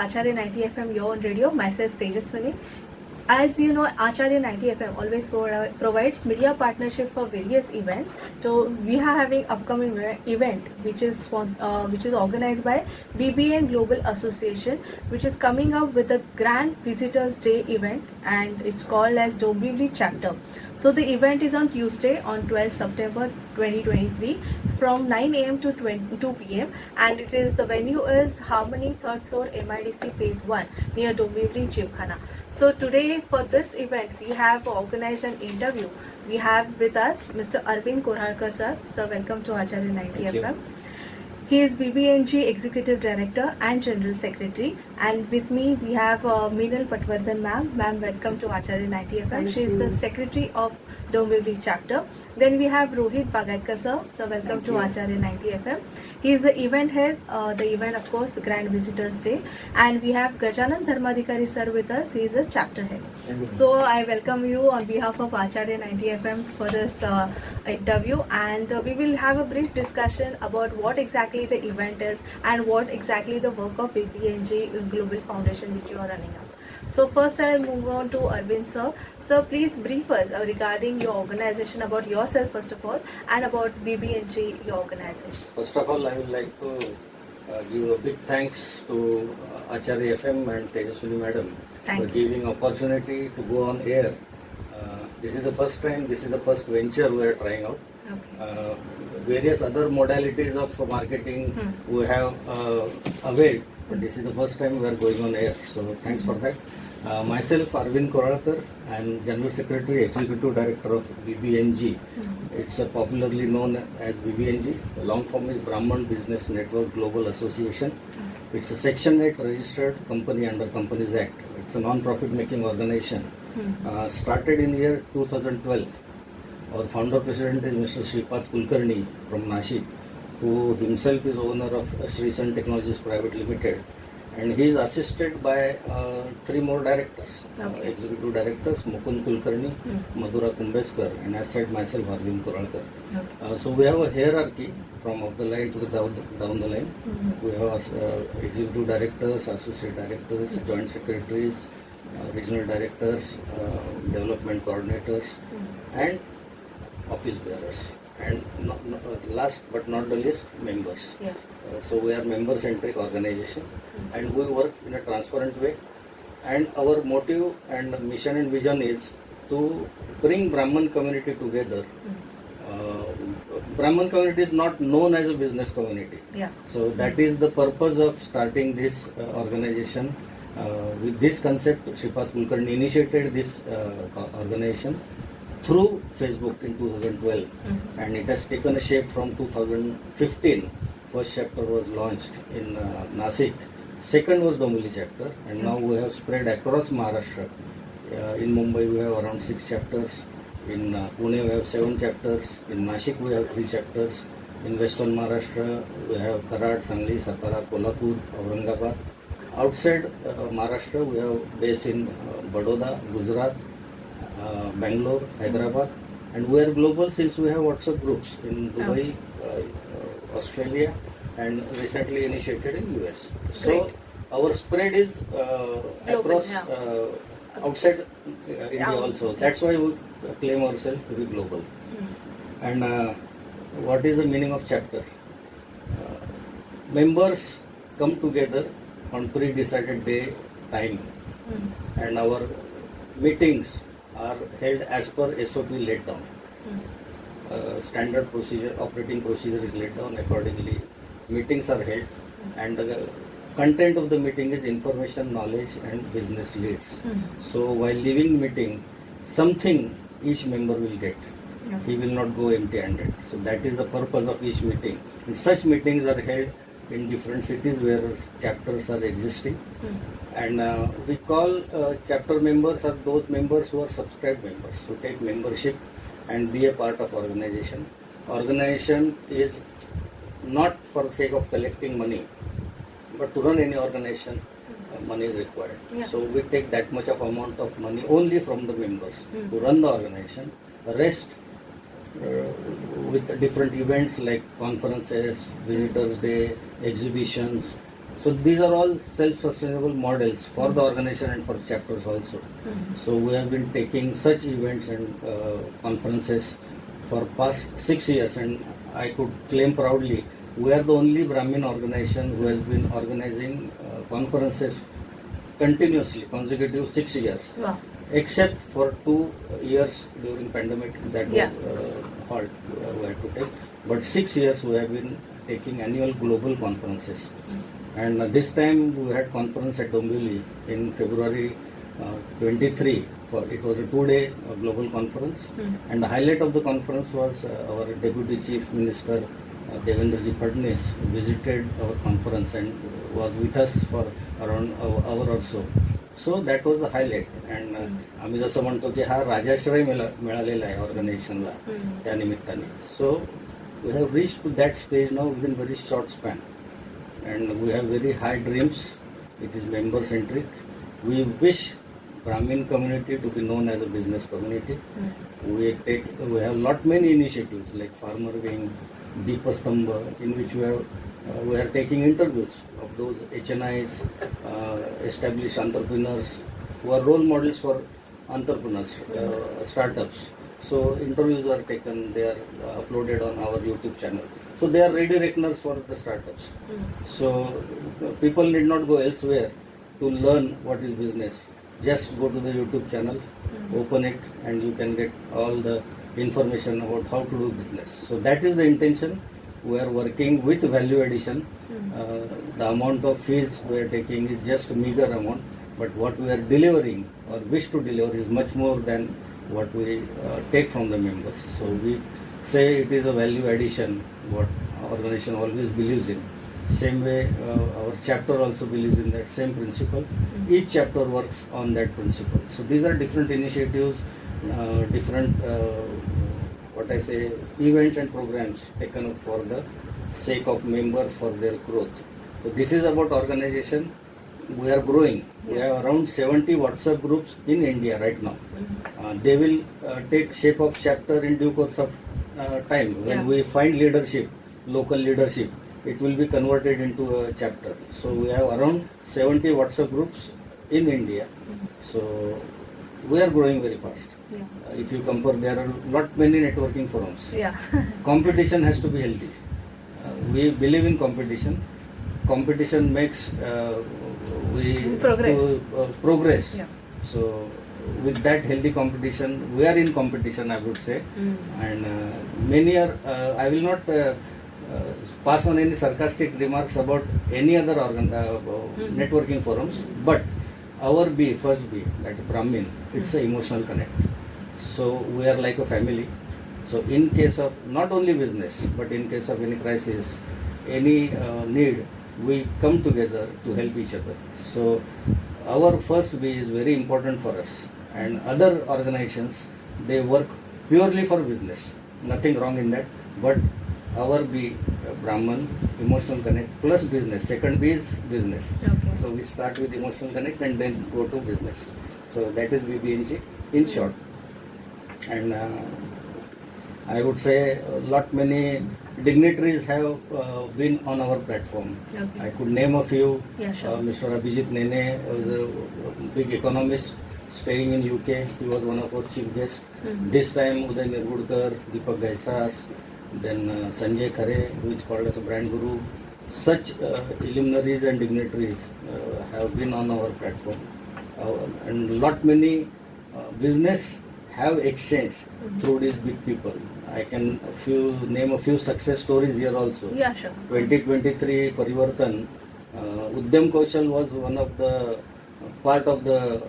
Acharya 90 FM, your own radio. Myself, Tejaswini. As you know, Acharya 90 FM always provides media partnership for various events. So we are having upcoming event which is organized by BBN Global Association, which is coming up with a grand Visitors Day event, and it's called as Dombivli chapter. So the event is on Tuesday, on 12th September 2023, from 9 a.m. to 2 p.m. and the venue is Harmony, 3rd floor, MIDC Phase 1, near Dombivli Gymkhana. So today for this event we have organized an interview. We have with us Mr. Arvind Korharkar sir. Sir, welcome to Acharya 90 FM. He is BBNG Executive Director and General Secretary, and with me we have Meenal Patwardhan ma'am. Ma'am, welcome to Acharya 90 FM. She is the Secretary of Dombivli chapter. Then we have Rohit Bagatkar sir. Sir, welcome to Acharya 90 FM. He is the event head, the event of course Grand Visitors Day, and we have Gajanan Dharmadhikari sir with us. He is the chapter head. So I welcome you on behalf of Acharya 90 FM for this interview, and we will have a brief discussion about what exactly the event is and what exactly the work of BBNG Global Foundation which you are running up. So first I will move on to Arvind sir. Sir, please brief us regarding your organization, about yourself first of all, and about BBNG, your organization. First of all, I would like to give a big thanks to Acharya FM and Tejaswini madam for giving opportunity to go on air. This is the first time, this is the first venture we are trying out. Okay. Various other modalities of marketing we have availed, but this is the first time we are going on air. So thanks for that. Myself, Arvind Korharkar, I am General Secretary, Executive Director of BBNG. It's popularly known as BBNG. The long form is Brahman Business Network Global Association. It's a Section 8 registered company under Companies Act. It's a non-profit making organization. Started in year 2012. Our founder president is Mr. Sripath Kulkarni from Nashik, who himself is owner of Srisan Technologies Private Limited, and he is assisted by 3 more directors, executive directors, Mukund Kulkarni, Madhura Kumbeskar, and as said myself, Arvind Korharkar. So we have a hierarchy from up the line to the down the line. We have executive directors, associate directors, joint secretaries, regional directors, development coordinators, and office bearers, and last but not the least, members. So we are member-centric organization, and we work in a transparent way. And our motive and mission and vision is to bring Brahman community together. Brahman community is not known as a business community. So that is the purpose of starting this organization. With this concept, Sripath Kulkarni initiated this organization through Facebook in 2012, and it has taken a shape from 2015. First chapter was launched in Nasik, second was Dombivli chapter, and now we have spread across Maharashtra. In Mumbai we have around 6 chapters, in Pune we have 7 chapters, in Nashik we have 3 chapters, in Western Maharashtra we have Karad, Sangli, Satara, Kolhapur, Aurangabad. Outside Maharashtra we have base in Baroda, Gujarat, Bangalore, Hyderabad, and we are global since we have WhatsApp groups in Dubai, Australia, and recently initiated in US. So our spread is across outside India also. That's why we claim ourselves to be global. And what is the meaning of chapter? Members come together on pre-decided day time, and our meetings are held as per SOP laid down. Standard procedure, operating procedure is laid down accordingly. Meetings are held, and the content of the meeting is information, knowledge, and business leads. So while leaving meeting, something each member will get. He will not go empty-handed. So that is the purpose of each meeting. And such meetings are held in different cities where chapters are existing. And we call chapter members are those members who are subscribed members, who take membership and be a part of organization. Organization is not for the sake of collecting money, but to run any organization, money is required. So we take that much of amount of money only from the members to run the organization. The rest with different events like conferences, visitors day, exhibitions. So these are all self-sustainable models for the organization and for chapters also. So we have been taking such events and conferences for past 6 years, and I could claim proudly we are the only Brahmin organization who has been organizing conferences continuously, consecutive 6 years. Wow. Except for 2 years during pandemic that was halt we had to take. But 6 years we have been taking annual global conferences. And this time we had conference at Dombivli in February 23. It was a 2-day global conference. And the highlight of the conference was our Deputy Chief Minister Devendraji Fadnis visited our conference and was with us for around an hour or so. So that was the highlight. And आम्ही जसं म्हणतो की हा राजाश्रय मिळालेला आहे ऑर्गनायझेशनला त्या निमित्ताने. So we have reached to that stage now within very short span, and we have very high dreams. It is member centric. We wish Brahmin community to be known as a business community. We have lot many initiatives like Farmer Wing, Deepastambha, in which we are taking interviews of those HNIs, established entrepreneurs who are role models for entrepreneurs, startups. So interviews are taken, they are uploaded on our YouTube channel. So they are ready reckoners for the startups. So people need not go elsewhere to learn what is business. Just go to the YouTube channel, open it, and you can get all the information about how to do business. So that is the intention. We are working with value addition. The amount of fees we are taking is just a meager amount, but what we are delivering or wish to deliver is much more than what we take from the members. So we say it is a value addition, what organization always believes in. Same way our chapter also believes in that same principle. Each chapter works on that principle. So these are different initiatives, different events and programs taken up for the sake of members for their growth. So this is about organization. We are growing. We have around 70 WhatsApp groups in India right now. They will take shape of chapter in due course of time. When we find leadership, local leadership, it will be converted into a chapter. So we have around 70 WhatsApp groups in India. So we are growing very fast. If you compare, there are not many networking forums. Competition has to be healthy. We believe in competition. Competition makes progress. So with that healthy competition, we are in competition, I would say. And many are, I will not pass on any sarcastic remarks about any other networking forums, but our first B, that Brahmin, it's an emotional connect. So we are like a family. So in case of not only business, but in case of any crisis, any need, we come together to help each other. So our first B is very important for us. And other organizations, they work purely for business. Nothing wrong in that. But our B, Brahman, emotional connect plus business. Second B is business. So we start with emotional connect and then go to business. So that is BBNG in short. And I would say many dignitaries have been on our platform. I could name a few. Mr. Abhijit Nene was a big economist staying in UK. He was one of our chief guests. This time Uday Nirgudkar, Deepak Gaisas, then Sanjay Khare, who is called as a brand guru. Such luminaries and dignitaries have been on our platform. And many business have exchanged through these big people. I can name a few success stories here also. 2023 Parivartan, Udyam Kaushal was one of the part of the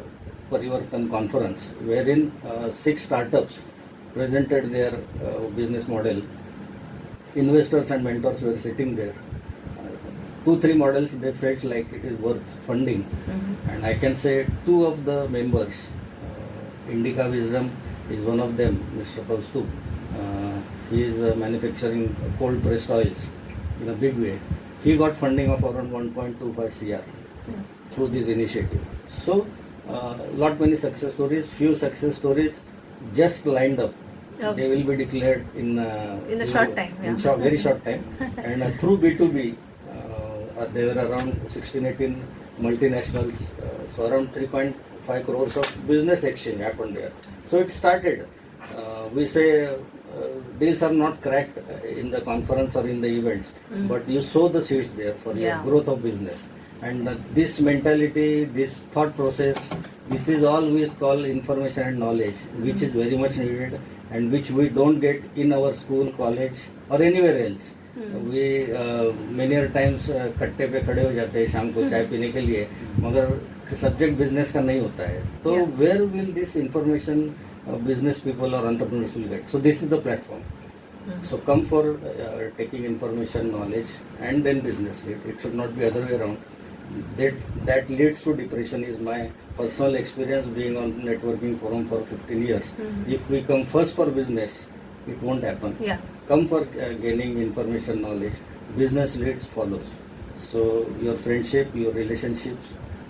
Parivartan conference, wherein 6 startups presented their business model. Investors and mentors were sitting there. 2-3 models they felt like it is worth funding, and I can say 2 of the members, Indica Wisdom is one of them, Mr. Kaustup. He is manufacturing cold pressed oils in a big way. He got funding of around 1.25 CR through this initiative. So many success stories, few success stories just lined up. They will be declared in a short time. Very short time. And through B2B, there were around 16-18 multinationals, so around 3.5 crores of business exchange happened there. So it started. We say deals are not cracked in the conference or in the events, but you sow the seeds there for your growth of business. And this mentality, this thought process, this is all we call information and knowledge, which is very much needed and which we don't get in our school, college or anywhere else. We many times कट्टे पे खड़े हो जाते हैं शाम को चाय पीने के लिए, मगर सब्जेक्ट बिजनेस का नहीं होता है. तो where will this information business people or entrepreneurs will get? So this is the platform. So come for taking information, knowledge, and then business. It should not be other way around. That leads to depression is my personal experience being on networking forum for 15 years. If we come first for business, it won't happen. Come for gaining information, knowledge. Business leads follows. So your friendship, your relationships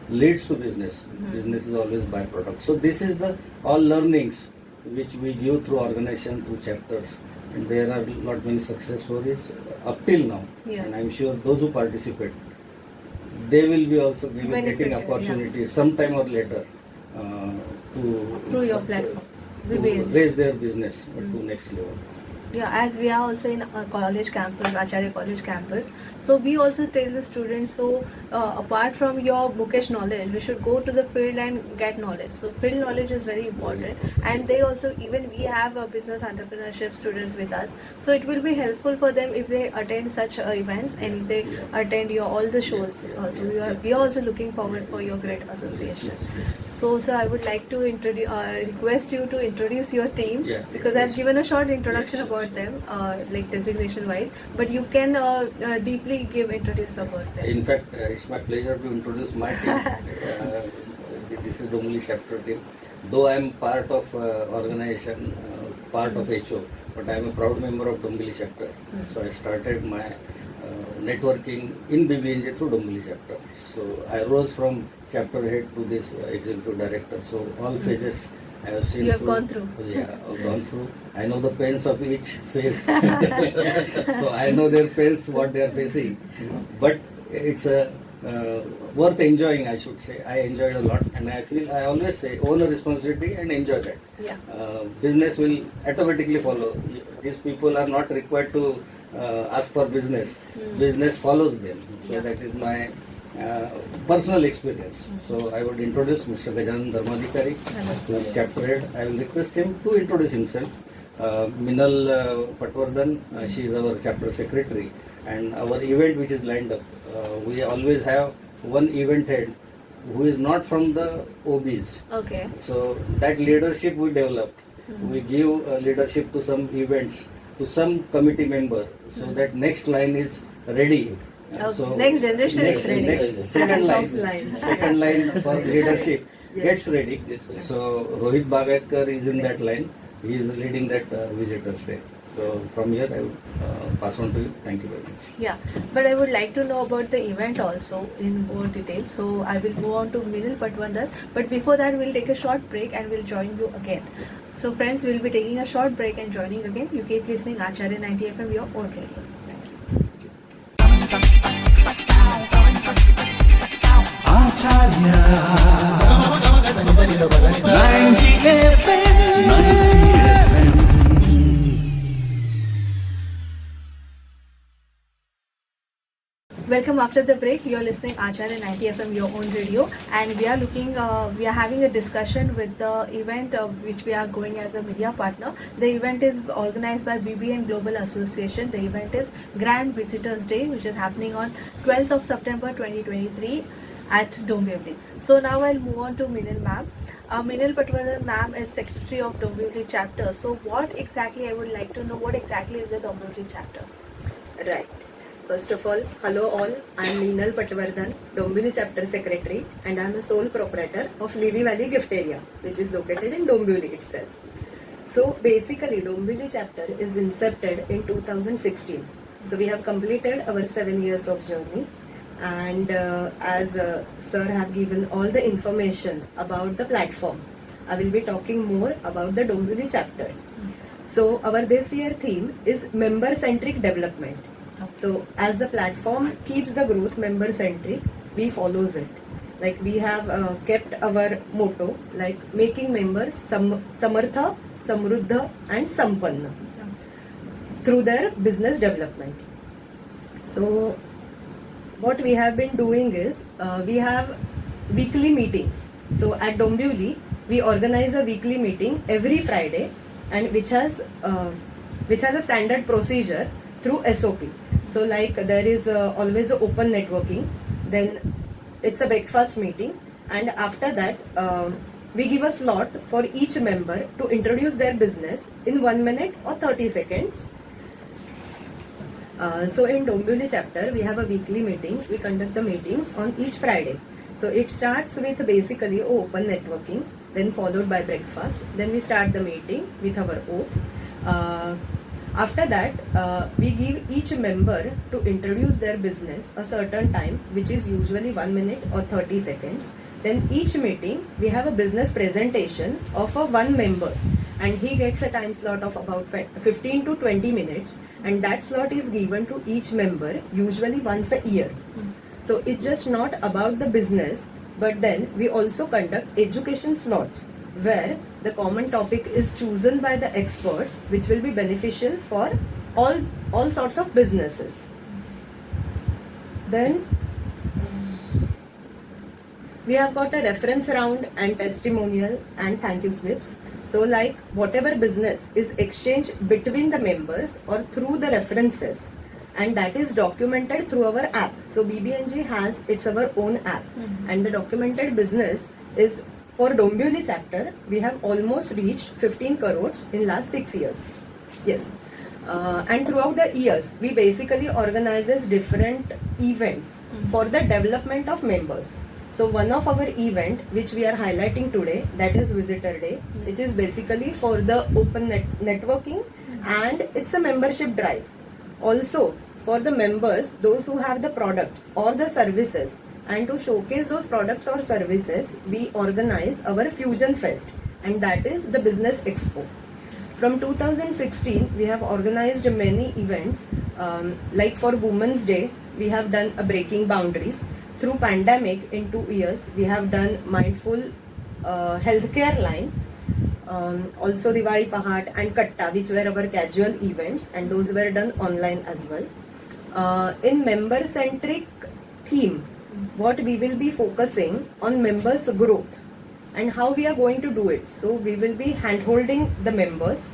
leads to business. Business is always byproduct. So this is the all learnings which we give through organization, through chapters. And there are lot many success stories up till now. And I'm sure those who participate, they will be also getting opportunities sometime or later through your platform, to raise their business to next level. As we are also in a college campus, Acharya College campus, so we also tell the students, so apart from your bookish knowledge, we should go to the field and get knowledge. So field knowledge is very important, and they also, even we have a business entrepreneurship students with us, so it will be helpful for them if they attend such events and if they attend your all the shows. So we are also looking forward for your great association. So sir, I would like to request you to introduce your team, because I've given a short introduction about them, like designation wise, but you can deeply introduce about them. In fact, it's my pleasure to introduce my team. This is Dombivli chapter team. Though I am part of organization, part of HO, but I am a proud member of Dombivli chapter. So I started my networking in BBN through Dombivli chapter. So I rose from chapter head to this executive director. So all phases I have seen. You have gone through. I've gone through. I know the pains of each phase. So I know their pains, what they are facing. But it's worth enjoying, I should say. I enjoyed a lot, and I always say, own a responsibility and enjoy that. Business will automatically follow. These people are not required to ask for business. Business follows them. So that is my personal experience. So I would introduce Mr. Gajanan Dharmadhikari, who is chapter head. I will request him to introduce himself. Minal Patwardhan, she is our chapter secretary. And our event which is lined up, we always have one event head who is not from the OBs. Okay. So that leadership we develop. We give leadership to some events, to some committee member, so that next line is ready. So next generation is ready. Second line for leadership gets ready. So Rohit Bagatkar is in that line. He is leading that visitors day. So from here I will pass on to you. Thank you very much. But I would like to know about the event also in more detail. So I will go on to Minal Patwardhan. But before that, we'll take a short break and we'll join you again. So friends, we'll be taking a short break and joining again. You keep listening Acharya 90 FM, your own radio. Acharya 90 FM, 90 FM. Welcome after the break. You're listening Acharya 90 FM, your own radio, and we are having a discussion with the event which we are going as a media partner. The event is organized by BBN Global Association. The event is Grand Visitors Day, which is happening on 12th of September 2023 at Dombivli. So now I'll move on to Minal ma'am. Minal Patwardhan ma'am is secretary of Dombivli chapter. So what exactly, I would like to know, what exactly is the Dombivli chapter? Right. First of all, hello all. I am Minal Patwardhan, Dombivli chapter secretary, and I am a sole proprietor of Lily Valley Gift Area, which is located in Dombivli itself. So basically, Dombivli chapter is incepted in 2016. So we have completed our 7 years of journey, and as sir have given all the information about the platform, I will be talking more about the Dombivli chapter. So our this year theme is member-centric development. So as the platform keeps the growth member centric, we follows it. Like we have kept our motto like making members samartha, samruddha and sampanna through their business development. So what we have been doing is we have weekly meetings. So at Dombivli, we organize a weekly meeting every Friday, and which has a standard procedure through SOP. So like there is always a open networking, then it's a breakfast meeting, and after that we give a slot for each member to introduce their business in 1 minute or 30 seconds. So in Dombivli chapter, we have a weekly meetings. We conduct the meetings on each Friday. So it starts with basically open networking, then followed by breakfast. Then we start the meeting with our oath. After that, we give each member to introduce their business a certain time, which is usually 1 minute or 30 seconds. Then each meeting, we have a business presentation of a one member, and he gets a time slot of about 15 to 20 minutes, and that slot is given to each member usually once a year. So it's just not about the business, but then we also conduct education slots where the common topic is chosen by the experts, which will be beneficial for all sorts of businesses. Then we have got a reference round and testimonial and thank you slips. So like whatever business is exchanged between the members or through the references, and that is documented through our app. So BBNG has our own app, and the documented business is for Dombivli chapter. We have almost reached 15 crores in last 6 years. Yes. And throughout the years, we basically organizes different events for the development of members. So one of our event which we are highlighting today, that is Visitor Day, which is basically for the open networking, and it's a membership drive. Also for the members, those who have the products or the services, and to showcase those products or services, we organize our Fusion Fest, and that is the Business Expo. From 2016, we have organized many events. Like for Women's Day, we have done a Breaking Boundaries. Through pandemic in 2 years, we have done Mindful Healthcare line. Also Diwali Pahat and Katta, which were our casual events, and those were done online as well. In member-centric theme, what we will be focusing on members' growth and how we are going to do it. So we will be hand-holding the members.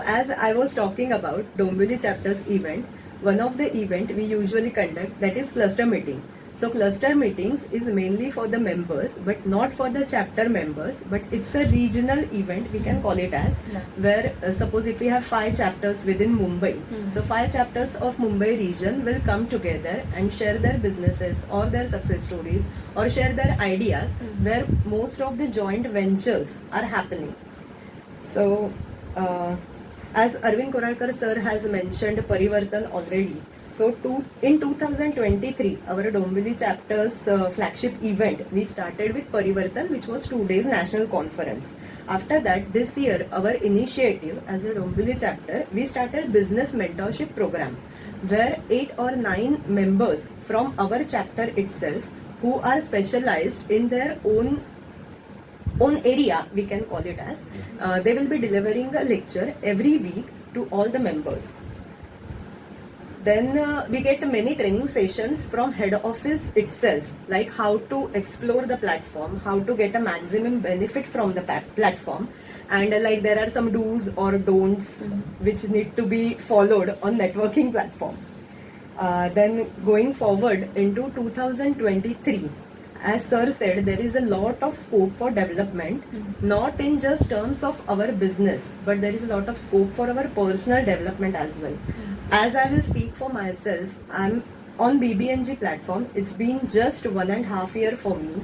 As I was talking about Dombivli chapters event, one of the event we usually conduct, that is cluster meeting. So cluster meetings is mainly for the members, but not for the chapter members, but it's a regional event, we can call it as, where suppose if we have 5 chapters within Mumbai, so 5 chapters of Mumbai region will come together and share their businesses or their success stories or share their ideas, where most of the joint ventures are happening. So as Arvind Koralkar sir has mentioned Parivartan already, so in 2023, our Dombivli chapter's flagship event, we started with Parivartan, which was 2 days national conference. After that, this year, our initiative as a Dombivli chapter, we started business mentorship program, where 8 or 9 members from our chapter itself, who are specialized in their own area, we can call it as, they will be delivering a lecture every week to all the members. Then we get many training sessions from head office itself, like how to explore the platform, how to get a maximum benefit from the platform, and like there are some do's or don'ts which need to be followed on networking platform. Then going forward into 2023, as sir said, there is a lot of scope for development, not in just terms of our business, but there is a lot of scope for our personal development as well. As I will speak for myself, I'm on BBNG platform. It's been just 1.5 years for me,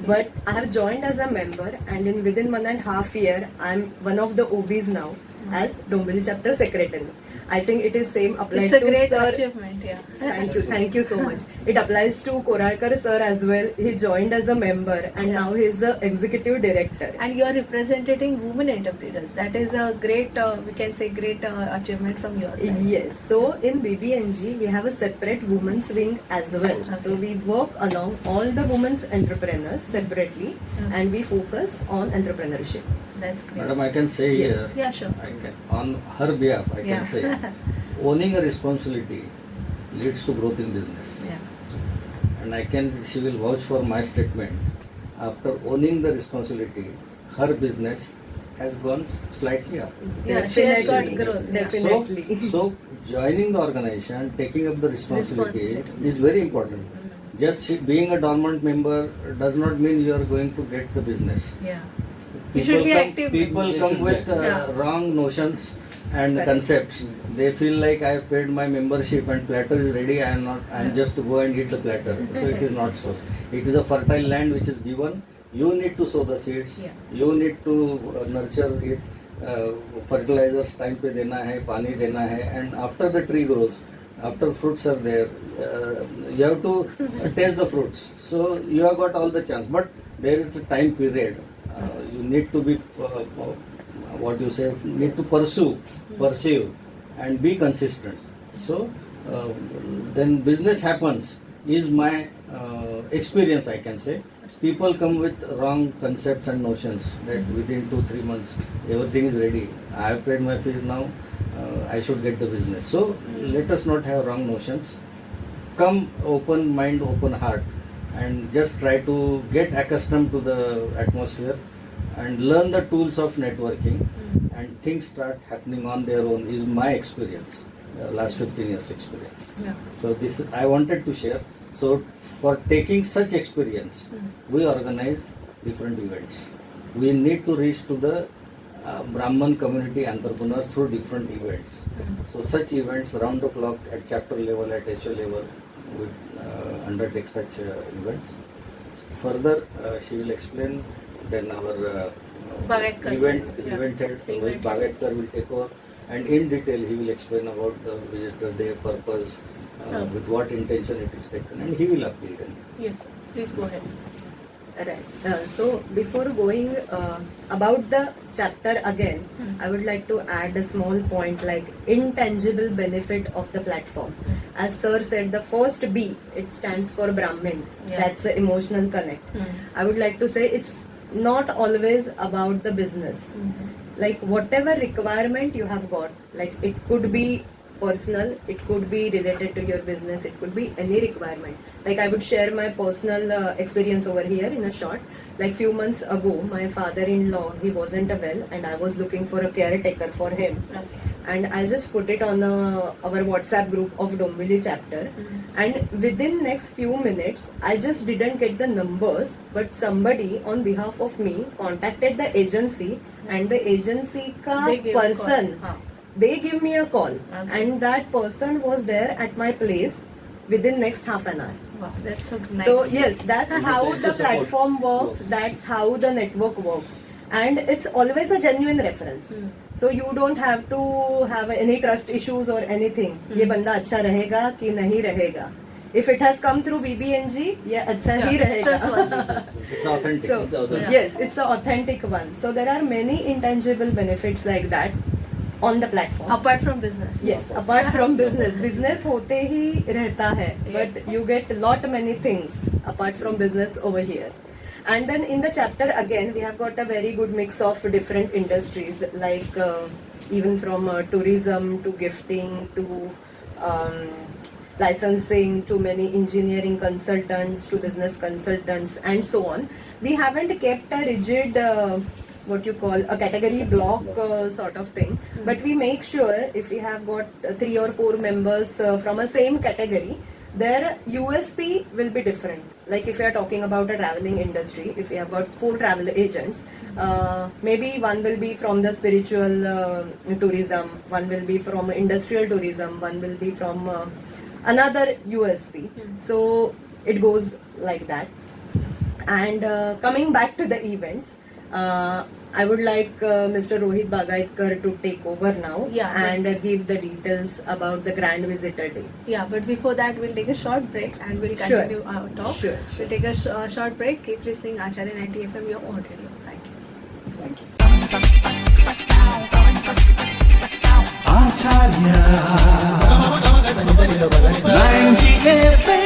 but I have joined as a member, and within 1.5 years, I'm one of the OBs now. as Dombivli chapter secretary. I think it is same applied It's a to great sir. achievement, yeah. Thank you so much. It applies to Koralkar sir as well. He joined as a member and Yeah. now he is a executive director. And you are representing women entrepreneurs. That is a great, we can say, great achievement from your side. Yes, so in BBNG we have a separate women's wing as well. So Okay. we work along all the women's entrepreneurs separately Okay. and we focus on entrepreneurship. That's great. Madam, I can say Yes. here, Yeah, sure. I can, on her behalf, I Yeah. can say, owning a responsibility leads to growth in business. Yeah. And she will vouch for my statement. After owning the responsibility, her business has gone slightly up. Yeah, she has got Definitely. growth. Yeah. Definitely. So joining the organization, taking up the responsibility is very important. Just being a dormant member does not mean you are going to get the business. Yeah. You should be active. People come with Yeah. wrong notions and Correct. concepts. They feel like I have paid my membership and platter is ready. I am not. I am just to go and eat the platter. So it is not so. It is a fertile land which is given. You need to sow the seeds. Yeah. You need to nurture it. Fertilizers time पे देना है, पानी देना है, and after the tree grows, after fruits are there, you have to taste the fruits. So you have got all the chance, but there is a time period. You need to be what you say, need to pursue, and be consistent. So then business happens. Is my experience, I can say. People come with wrong concepts and notions that within 2-3 months everything is ready. I have paid my fees now. I should get the business. So let us not have wrong notions. Come open mind, open heart, and just try to get accustomed to the atmosphere and learn the tools of networking, and things start happening on their own. Is my experience, last 15 years experience. Yeah. So this I wanted to share. So for taking such experience, we organize different events. We need to reach to the Brahman community entrepreneurs through different events. So such events round the clock at chapter level, at HO level, we undertake such events. Further, she will explain. Then our Bagatkar event sir. is Yeah. event head, Event. Bagatkar will take over, and in detail he will explain about the visitor day purpose, with what intention it is taken, and he will appeal then. Yes, sir. Please go ahead. Right. So before going about the chapter again, I would like to add a small point like intangible benefit of the platform. As sir said, the first B, it stands for Brahmin. Yeah. That's the emotional connect. I would like to say it's not always about the business. Like whatever requirement you have got, like it could be personal, it could be related to your business, it could be any requirement. Like I would share my personal experience over here in a short. Like few months ago, my father-in-law, he wasn't well and I was looking for a caretaker for him. Okay. And I just put it on our WhatsApp group of Dombivli chapter. And within next few minutes, I just didn't get the numbers, but somebody on behalf of me contacted the agency, and the agency ka They gave a call. person, Huh. they give me a call, Okay. and that person was there at my place within next half an hour. Wow, that's so nice. So yes, that's It is how a the support. platform works. Works. That's how the network works, and it's always a genuine reference. So you don't have to have any trust issues or anything. ये बंदा अच्छा रहेगा कि नहीं रहेगा. If it has come through BBNG, ये अच्छा ही Yeah, रहेगा. trustworthy. It's authentic. So It's authentic. yes, it's an authentic one. So there are many intangible benefits like that on the platform. Apart from business. Yes, apart from business होते ही रहता है, but you get lot many things apart from business over here. And then in the chapter again, we have got a very good mix of different industries, like even from tourism to gifting to licensing to many engineering consultants to business consultants and so on. We haven't kept a rigid what you call a category block sort of thing, but we make sure if we have got 3 or 4 members from a same category, their USP will be different. Like if you are talking about a traveling industry, if you have got 4 travel agents, maybe one will be from the spiritual tourism, one will be from industrial tourism, one will be from another USP. So it goes like that. And coming back to the events, I would like Mr. Rohit Bagaitkar to take over now and give the details about the Grand Visitor Day. Yeah, but before that, we'll take a short break and we'll continue our talk. Sure. We'll take a short break. Keep listening, Acharya 90 FM, your own radio. Thank you. Thank you. Acharya 90 FM 90 FM.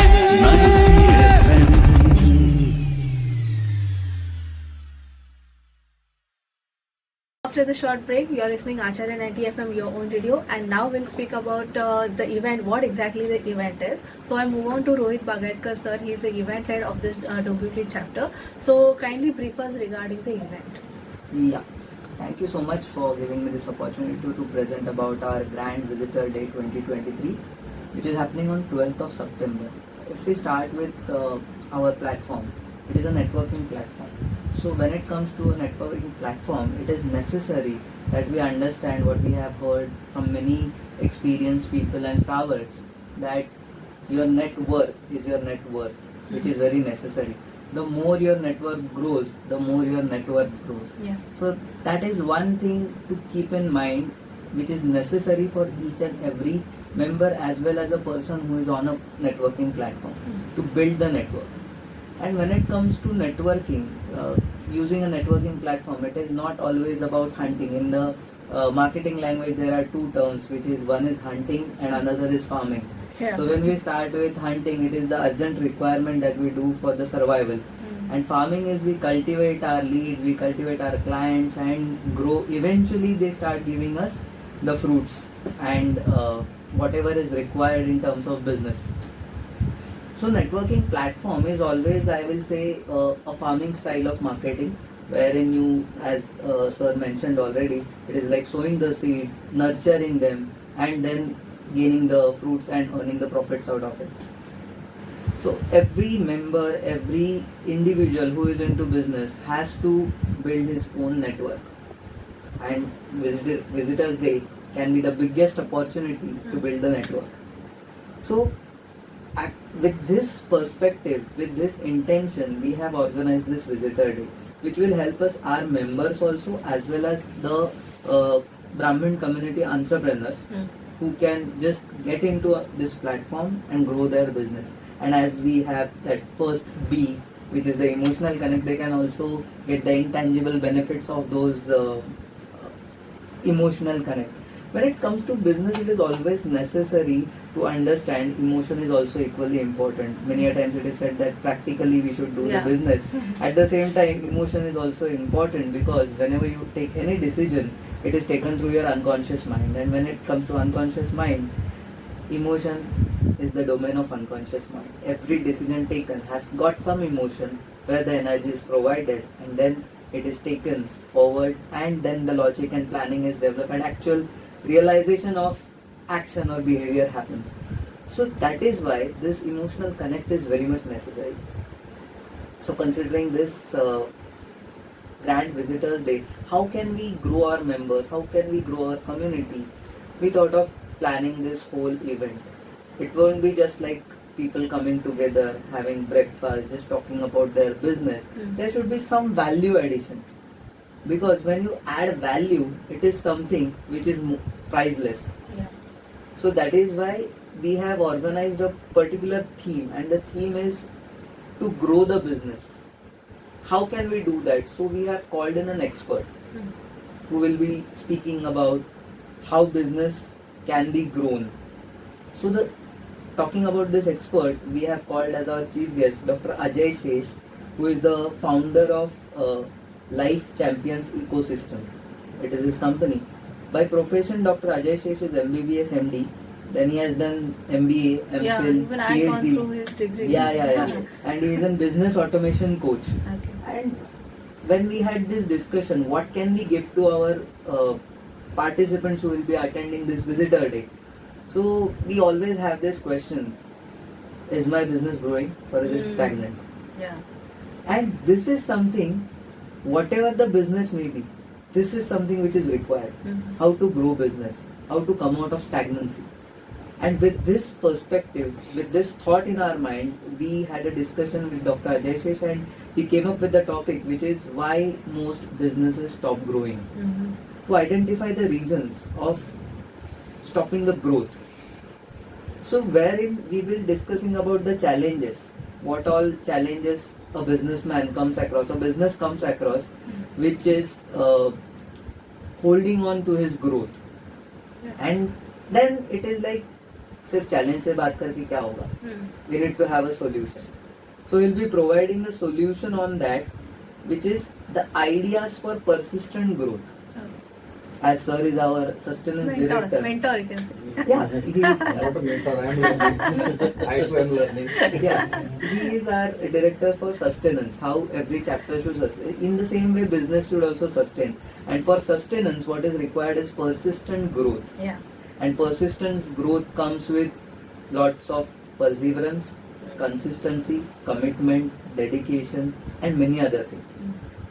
After the short break, you are listening Acharya 90 FM, your own radio, and now we'll speak about the event, what exactly the event is. So I move on to Rohit Bagaitkar sir. He is the event head of this Dombivli chapter. So kindly brief us regarding the event. Yeah, thank you so much for giving me this opportunity to present about our Grand Visitor Day 2023, which is happening on 12th of September. If we start with our platform, it is a networking platform. So when it comes to a networking platform, it is necessary that we understand what we have heard from many experienced people and stalwarts, that your net worth is your net worth, which is very necessary. The more your network grows, the more your net worth grows. Yeah. So that is one thing to keep in mind, which is necessary for each and every member as well as a person who is on a networking platform to build the network. And when it comes to networking, using a networking platform, it is not always about hunting. In the marketing language, there are two terms, which is one is hunting and another is farming. Yeah. So when we start with hunting, it is the urgent requirement that we do for the survival. And farming is we cultivate our leads, we cultivate our clients and grow. Eventually they start giving us the fruits and whatever is required in terms of business. So networking platform is always, I will say, a farming style of marketing, wherein you, as sir mentioned already, it is like sowing the seeds, nurturing them, and then gaining the fruits and earning the profits out of it. So every member, every individual who is into business has to build his own network, and Visitors Day can be the biggest opportunity to build the network. So with this perspective, with this intention, we have organized this Visitor Day, which will help us, our members also, as well as the Brahmin community entrepreneurs who can just get into this platform and grow their business. And as we have that first B, which is the emotional connect, they can also get the intangible benefits of those emotional connect. When it comes to business, it is always necessary to understand emotion is also equally important. Many a times it is said that practically we should do the business. At the same time, emotion is also important, because whenever you take any decision, it is taken through your unconscious mind. And when it comes to unconscious mind, emotion is the domain of unconscious mind. Every decision taken has got some emotion where the energy is provided, and then it is taken forward, and then the logic and planning is developed, and actual realization of action or behavior happens. So that is why this emotional connect is very much necessary. So considering this Grand Visitors Day, how can we grow our members, how can we grow our community? We thought of planning this whole event. It won't be just like people coming together, having breakfast, just talking about their business. There should be some value addition, because when you add value, it is something which is priceless. So that is why we have organized a particular theme, and the theme is to grow the business. How can we do that? So we have called in an expert who will be speaking about how business can be grown. So talking about this expert, we have called as our chief guest Dr. Ajay Shesh, who is the founder of Life Champions Ecosystem. It is his company. By profession, Dr. Ajay Shesh is MBBS MD. Then he has done MBA, MPhil, even I have gone PhD. through his degree. And he is a business automation coach. Okay. And when we had this discussion, what can we give to our participants who will be attending this Visitor Day? So we always have this question: is my business growing or is it stagnant? And this is something, whatever the business may be, this is something which is required. How to grow business, how to come out of stagnancy. And with this perspective, with this thought in our mind, we had a discussion with Dr. Ajay Shesh, and he came up with the topic, which is why most businesses stop growing. To identify the reasons of stopping the growth. So wherein we will discussing about the challenges, what all challenges a businessman comes across, a business comes across, which is holding on to his growth. And then it is like, सिर्फ challenge से बात करके क्या होगा? We need to have a solution. So we'll be providing a solution on that, which is the ideas for persistent growth. As sir is our sustenance director. Mentor, you can say. Yeah, he is. Not a mentor, I am learning. I too am learning. Yeah, he is our director for sustenance. How every chapter should sustain. In the same way, business should also sustain. And for sustenance, what is required is persistent growth. Yeah. And persistent growth comes with lots of perseverance, consistency, commitment, dedication, and many other things.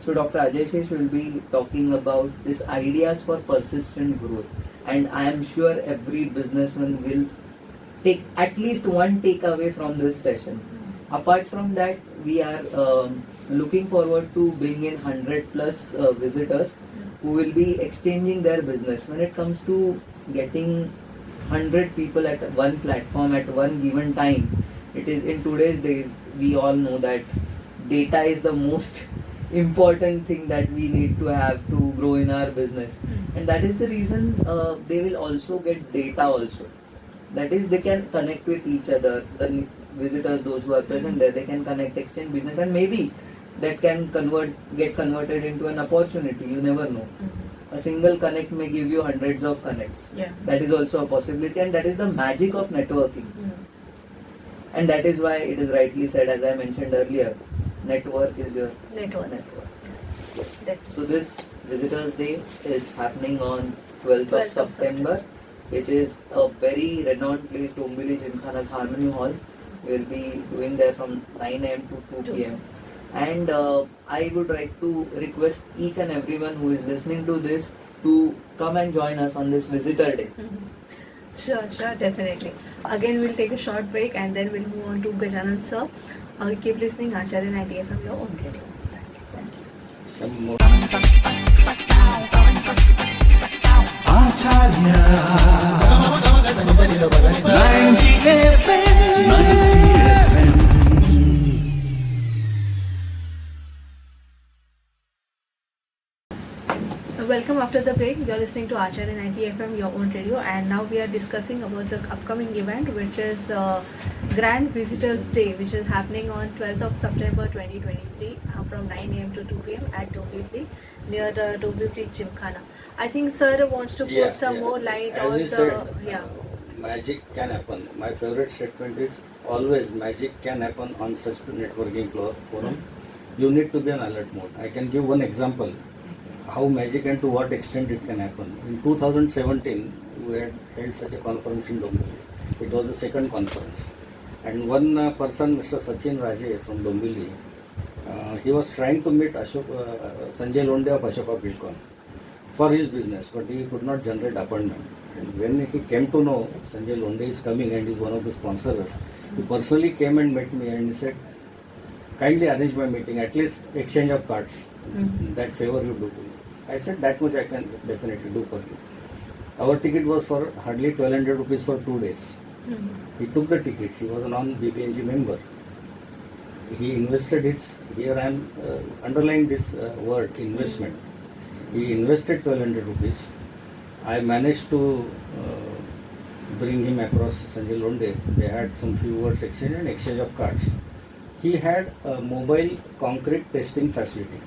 So Dr. Ajay Shesh will be talking about these ideas for persistent growth, and I am sure every businessman will take at least one takeaway from this session. Apart from that, we are looking forward to bring in 100 plus visitors who will be exchanging their business. When it comes to getting 100 people at one platform at one given time, it is in today's days, we all know that data is the most important thing that we need to have to grow in our business, and that is the reason they will also get data also. That is, they can connect with each other, the visitors, those who are present there, they can connect, exchange business, and maybe that can get converted into an opportunity. You never know. A single connect may give you hundreds of connects. Yeah. That is also a possibility, and that is the magic of networking. And that is why it is rightly said, as I mentioned earlier, network is your Network. Yes. Definitely. So this Visitors Day is happening on 12th of 12th of September, which is a very renowned place, Dombivli Gymkhana's Harmony Hall. We'll be doing there from 9 a.m. to 2 p.m. And I would like to request each and everyone who is listening to this to come and join us on this Visitor Day. Sure, definitely. Again, we'll take a short break and then we'll move on to Gajanan sir. Keep listening, Acharya 90 FM, your own radio. Thank you. Some more. Acharya 90 FM 90 FM. Welcome after the break. You're listening to Acharya 90 FM, your own radio, and now we are discussing about the upcoming event, which is Grand Visitors Day, which is happening on 12th of September 2023 from 9 a.m. to 2 p.m. at Dombivli, near the Dombivli Gymkhana. I think sir wants to put some more light As on you the said, magic can happen. My favorite statement is always magic can happen on such networking forum. You need to be on alert mode. I can give one example how magic and to what extent it can happen. In 2017, we had held such a conference in Dombivli. It was the second conference. And one person, Mr. Sachin Raje from Dombivli, he was trying to meet Sanjay Londe of Ashoka Buildcon for his business, but he could not generate appointment. And when he came to know Sanjay Londe is coming and is one of the sponsors, he personally came and met me and he said, kindly arrange my meeting, at least exchange of cards. That favor you do to me. I said, that much I can definitely do for you. Our ticket was for hardly 1200 rupees for 2 days. He took the tickets. He was a non-BBNG member. He invested his, here I am underlying this word, investment. He invested 1200 rupees. I managed to bring him across Sanjay Londe. They had some few words exchange and exchange of cards. He had a mobile concrete testing facility.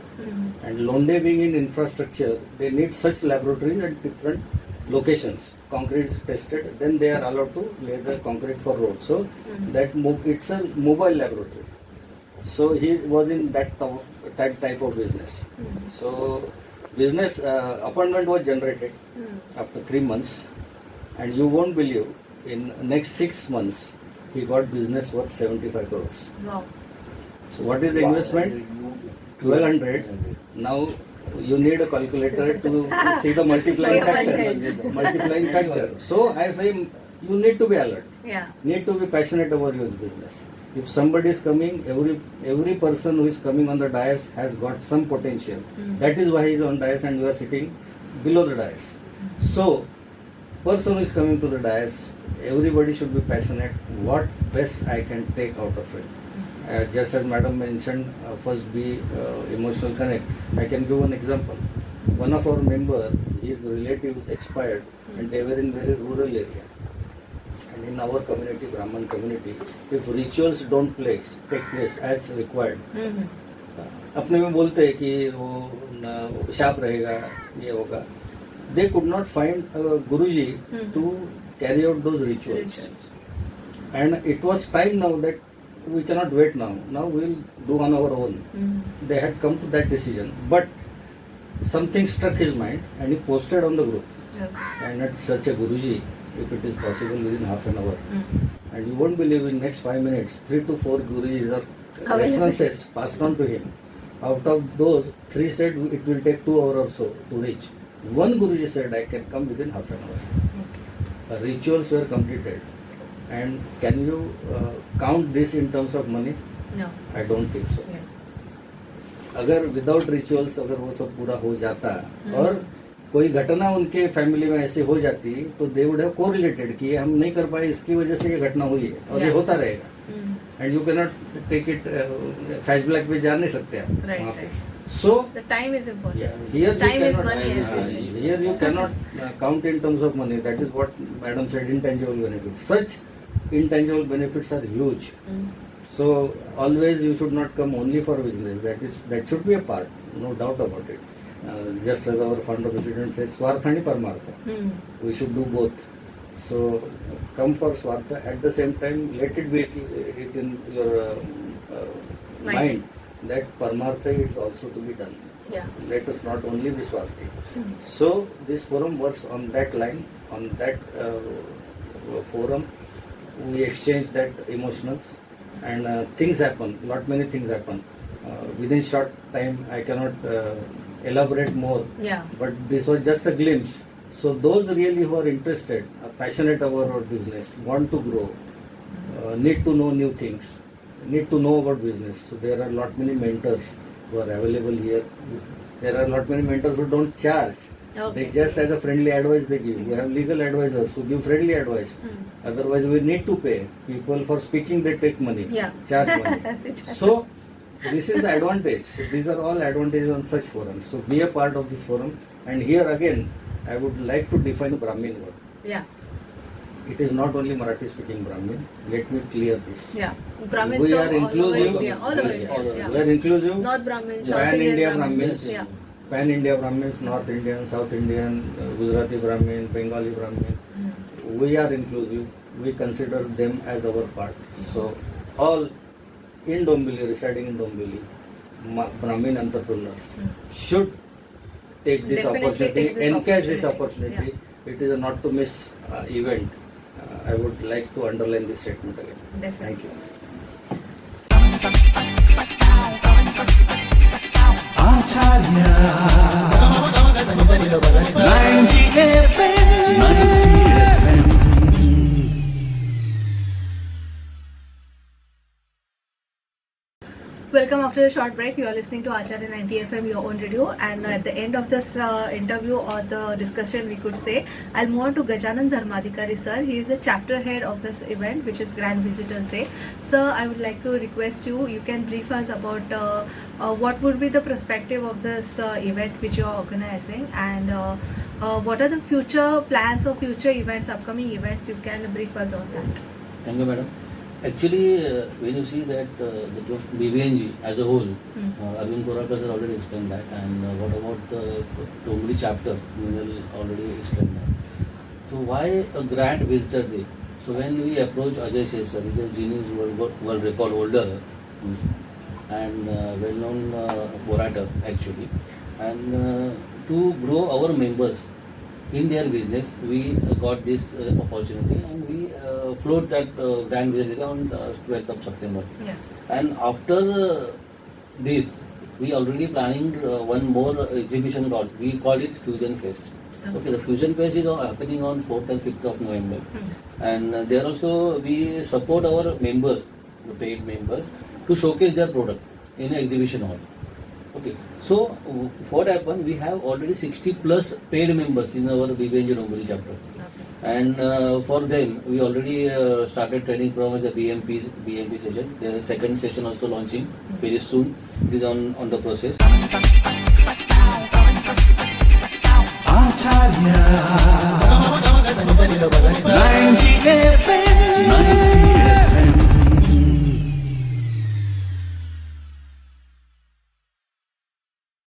And Londe being in infrastructure, they need such laboratories at different locations. Concrete is tested, then they are allowed to lay the concrete for road. So that it's a mobile laboratory. So he was in that type of business. So business appointment was generated after 3 months, and you won't believe, in next 6 months he got business worth 75 crores. Wow. So what is the investment? 1200. Now you need a calculator to see the multiplying factor. So I say you need to be alert. Yeah. Need to be passionate about your business. If somebody is coming, every person who is coming on the dais has got some potential. That is why he is on dais and you are sitting below the dais. So, person who is coming to the dais, everybody should be passionate. What best I can take out of it. Just as Madam mentioned, first be emotional connect. I can give one example. One of our member, his relatives expired, and they were in very rural area. And in our community, Brahman community, if rituals don't take place as required, अपने में बोलते हैं कि वो शाप रहेगा, ये होगा. They could not find a Guruji to carry out those rituals. And it was time now that we cannot wait now. Now we will do on our own. They had come to that decision. But something struck his mind and he posted on the group. And at such a Guruji, if it is possible within half an hour. And you won't believe in next 5 minutes, 3 to 4 Gurujis are references passed on to him. Out of those, 3 said it will take 2 hours or so to reach. One Guruji said I can come within half an hour. Rituals were completed. And can you count this in terms of money? No. I don't think so. अगर without rituals अगर वो सब पूरा हो जाता और कोई घटना उनके फैमिली में ऐसी हो जाती तो दे वुड हैव कोरिलेटेड कि हम नहीं कर पाए इसकी वजह से ये घटना हुई है और ये होता रहेगा and you can not take it flashback पे जा नहीं सकते आप वहाँ पे. So the time is important. Here time you is cannot, money. here you cannot count in terms of money. That is what Madam said, intangible benefits. Such intangible benefits are huge. So always you should not come only for business. That should be a part, no doubt about it. Just as our founder president says, Swartha and Paramartha. We should do both. So come for Swartha. At the same time, let it be it in your mind that Paramartha is also to be done. Let us not only be Swarthi. So this forum works on that line, on that forum. We exchange that emotions. And things happen, many things happen. Within short time, I cannot elaborate more. But this was just a glimpse. So those really who are interested, are passionate about our business, want to grow, need to know new things, need to know about business. So there are many mentors who are available here. There are many mentors who don't charge. They just as a friendly advice they give. We have legal advisors who give friendly advice. Otherwise we need to pay. People for speaking they take money, charge money. So this is the advantage. So these are all advantages on such forums. So be a part of this forum. And here again, I would like to define Brahmin word. It is not only Marathi speaking Brahmin. Let me clear this. Brahmins we are inclusive. All over India. We are inclusive. North Brahmins, South Pan Indian India Brahmins. Brahmins. Pan India Brahmins, North Indian, South Indian, Gujarati Brahmin, Bengali Brahmin. We are inclusive. We consider them as our part. So all in Dombivli, residing in Dombivli, Brahmin entrepreneurs should take this opportunity, encash this opportunity. It is a not to miss event. I would like to underline this statement again. Thank you. Acharya 90 FM 90 FM. Welcome after a short break. You are listening to Acharya 90 FM, your own radio. And at the end of this interview or the discussion, we could say, I'll move on to Gajanan Dharmadhikari sir. He is the chapter head of this event, which is Grand Visitors Day. Sir, I would like to request you can brief us about what would be the perspective of this event which you are organizing, and what are the future plans or future events, upcoming events. You can brief us on that. Thank you, madam. Actually, when you see that the BBNG as a whole, Arvind Korakar sir already explained that, and what about the Dombivli chapter, we will already explain that. So why a Grand Visitor Day? So when we approach Ajay Seth sir, he's a Guinness World Record holder and well-known orator actually, and to grow our members in their business, we got this opportunity, and we float that Grand Visitor on 12th of September. And after this, we already planning one more exhibition called, we call it Fusion Fest. Okay, the Fusion Fest is happening on 4th and 5th of November. And there also we support our members the paid members to showcase their product in an exhibition hall. Okay, so what happened? We have already 60 plus paid members in our BBN Dombivli chapter. And for them, we already started training program as a BMP session. There is a second session also launching very soon. It is on the process. Acharya